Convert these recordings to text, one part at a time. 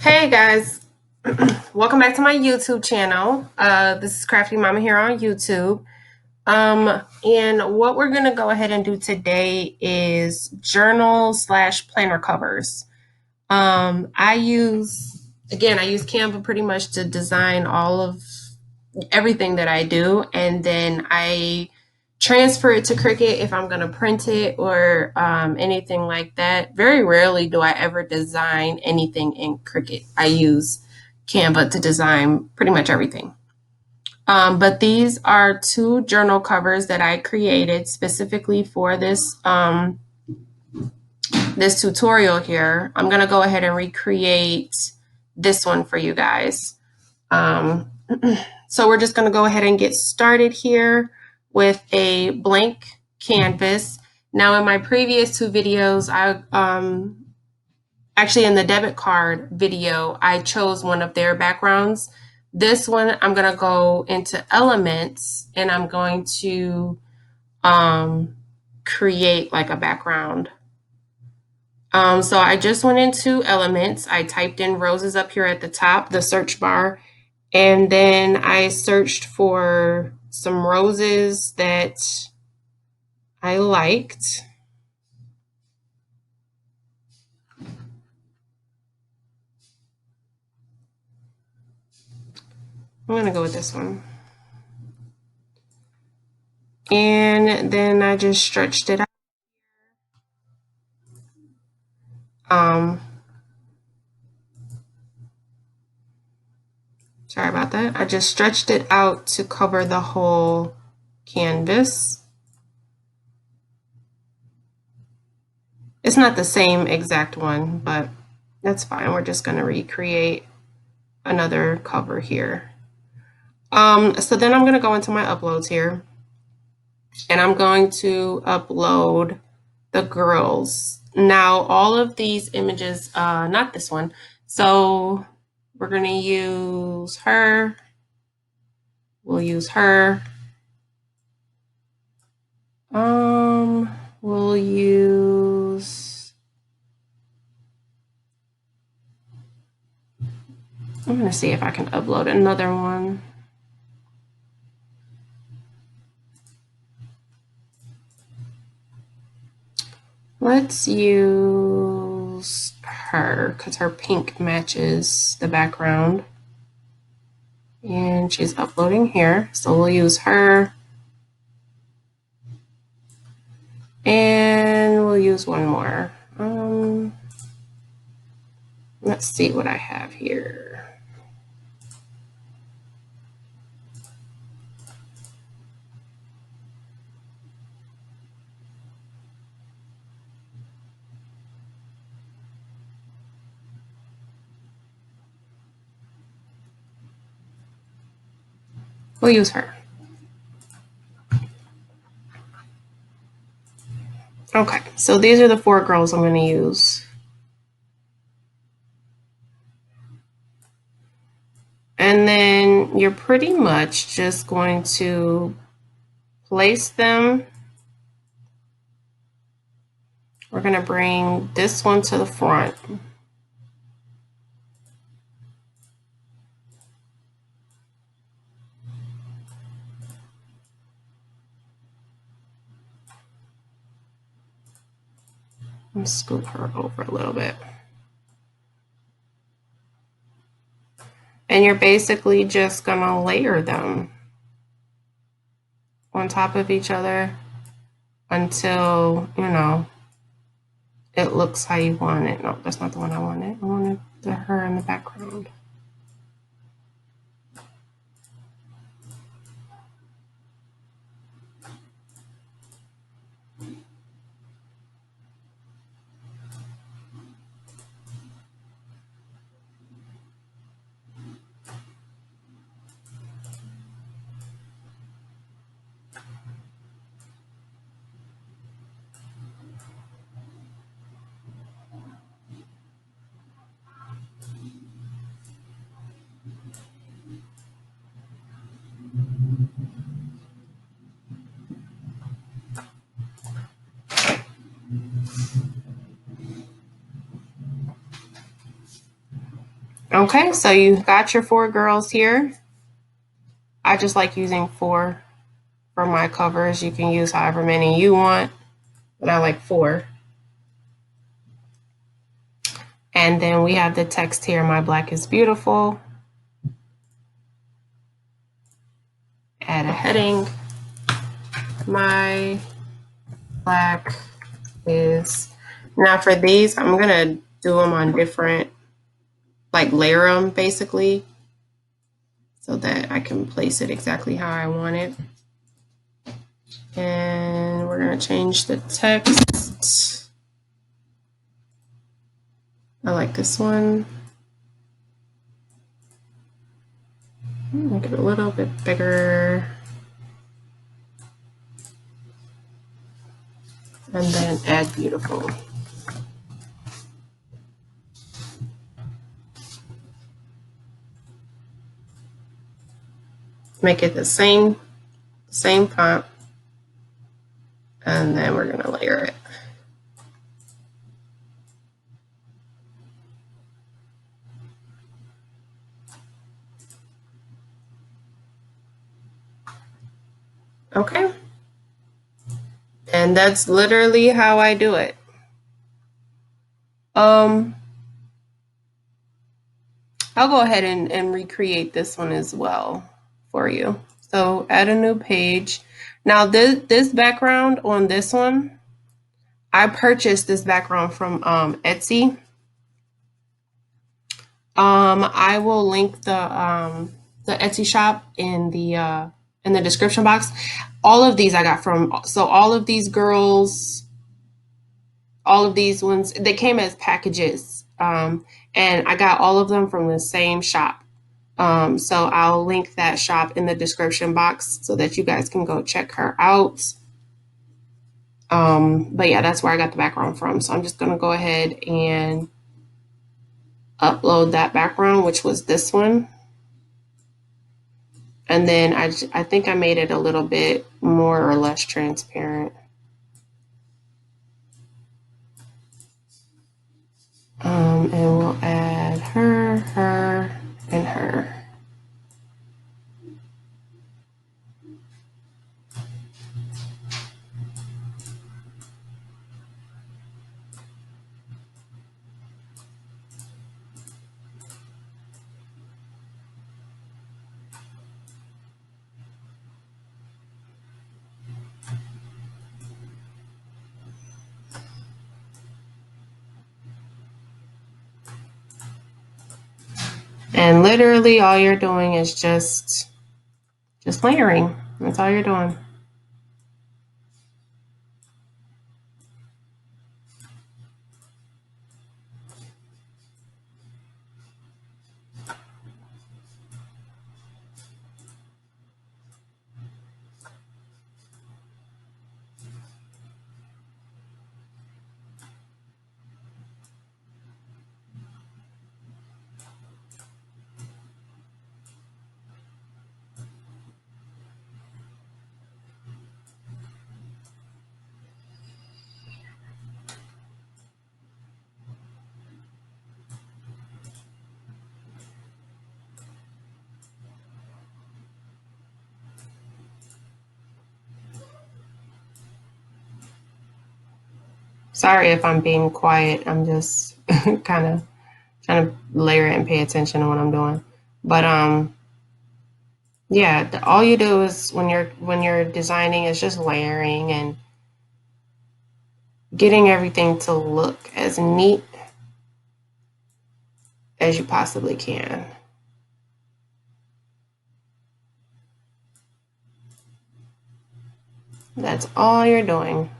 Hey guys, welcome back to my YouTube channel. This is Crafty Mama here on YouTube. And what we're gonna go ahead and do today is journal slash planner covers. I use Canva pretty much to design all of everything that I do, and then I transfer it to Cricut if I'm going to print it or anything like that. Very rarely do I ever design anything in Cricut. I use Canva to design pretty much everything. But these are two journal covers that I created specifically for this tutorial here. I'm going to go ahead and recreate this one for you guys. Um, so we're just going to go ahead and get started here with a blank canvas. Now in my previous two videos, actually in the debit card video, I chose one of their backgrounds. This one, I'm going to go into elements and I'm going to create like a background. So I just went into elements. I typed in roses up here at the top, the search bar, and then I searched for some roses that I liked. I'm going to go with this one. And then I just stretched it out. Sorry about that. I just stretched it out to cover the whole canvas. It's not the same exact one, but that's fine. We're just going to recreate another cover here. So then I'm going to go into my uploads here, and I'm going to upload the girls. Now, all of these images, not this one. So we're going to use her. We'll use her. We'll use, I'm going to see if I can upload another one. Let's use her because her pink matches the background. And she's uploading here. So we'll use her. And we'll use one more. Let's see what I have here. We'll use her. Okay, so these are the four girls I'm going to use. And then you're pretty much just going to place them. We're going to bring this one to the front. And scoop her over a little bit. And you're basically just going to layer them on top of each other until, you know, it looks how you want it. No, that's not the one I wanted. I wanted her in the background. Okay, so you got your 4 girls here. I just like using 4 for my covers. You can use however many you want, but I like 4. And then we have the text here, my black is beautiful. Add a heading. My black is, now for these, I'm gonna do them on different, like layer them basically, so that I can place it exactly how I want it. And we're gonna change the text. I like this one. Make it a little bit bigger. And then add beautiful. Make it the same font. And then we're gonna layer it. Okay. And that's literally how I do it. I'll go ahead and recreate this one as well for you. So add a new page. Now this background on this one, I purchased this background from Etsy. I will link the Etsy shop in the description box. All of these I got from, so all of these girls, all of these ones, they came as packages. And I got all of them from the same shop. So I'll link that shop in the description box so that you guys can go check her out. But yeah, that's where I got the background from. So I'm just gonna go ahead and upload that background, which was this one. And then I think I made it a little bit more or less transparent. And we'll add her, her, and her. And literally all you're doing is just layering. That's all you're doing. Sorry if I'm being quiet. I'm just kind of trying to layer it and pay attention to what I'm doing. But yeah, all you do is when you're designing is just layering and getting everything to look as neat as you possibly can. That's all you're doing.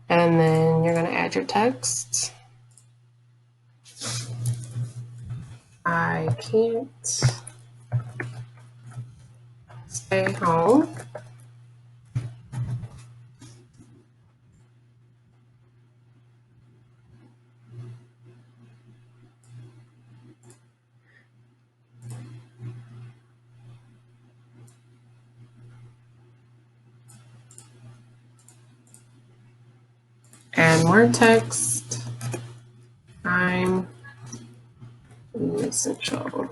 And then you're going to add your text. I can't stay home. Add more text. I'm essential.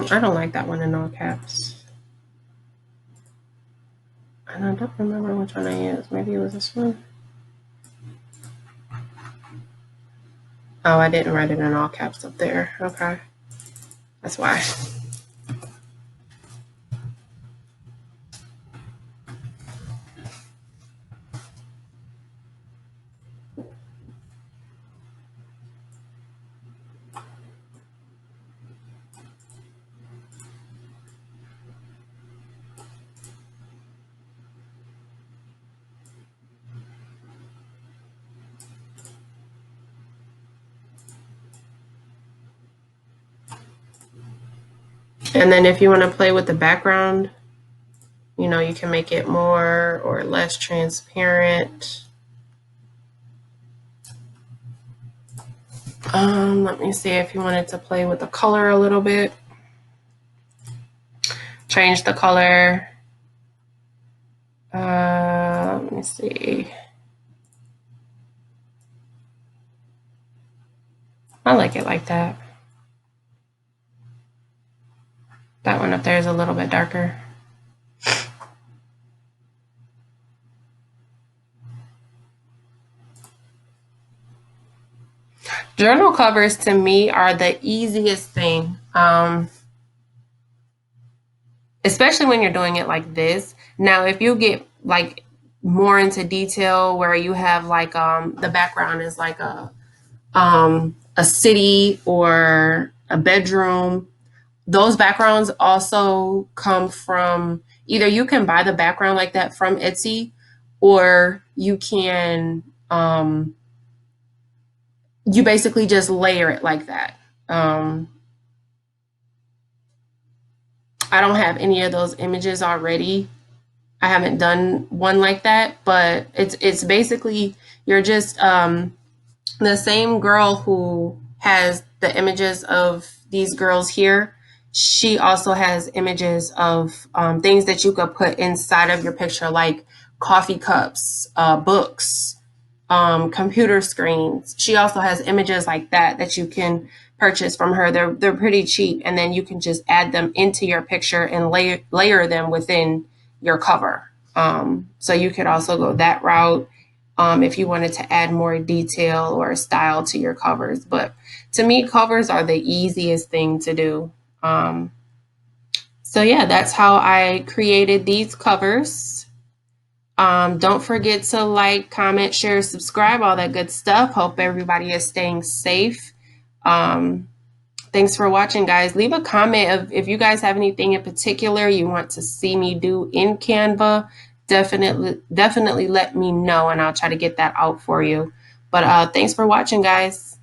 I don't like that one in all caps. And I don't remember which one I used. Maybe it was this one. Oh, I didn't write it in all caps up there. Okay. That's why. And then if you want to play with the background, you know, you can make it more or less transparent. Let me see if you wanted to play with the color a little bit. Change the color. Let me see. I like it like that. That one up there is a little bit darker. Journal covers to me are the easiest thing, especially when you're doing it like this. Now, if you get like more into detail where you have like the background is like a city or a bedroom, those backgrounds also come from either you can buy the background like that from Etsy, or you can you basically just layer it like that. I don't have any of those images already. I haven't done one like that, but it's basically you're just the same girl who has the images of these girls here. She also has images of things that you could put inside of your picture, like coffee cups, books, computer screens. She also has images like that that you can purchase from her. They're pretty cheap, and then you can just add them into your picture and layer them within your cover. So you could also go that route if you wanted to add more detail or style to your covers. But to me, covers are the easiest thing to do. So yeah, that's how I created these covers. Don't forget to like, comment, share, subscribe, all that good stuff. Hope everybody is staying safe. Thanks for watching, guys. Leave a comment if you guys have anything in particular you want to see me do in Canva. Definitely let me know, and I'll try to get that out for you. But thanks for watching, guys.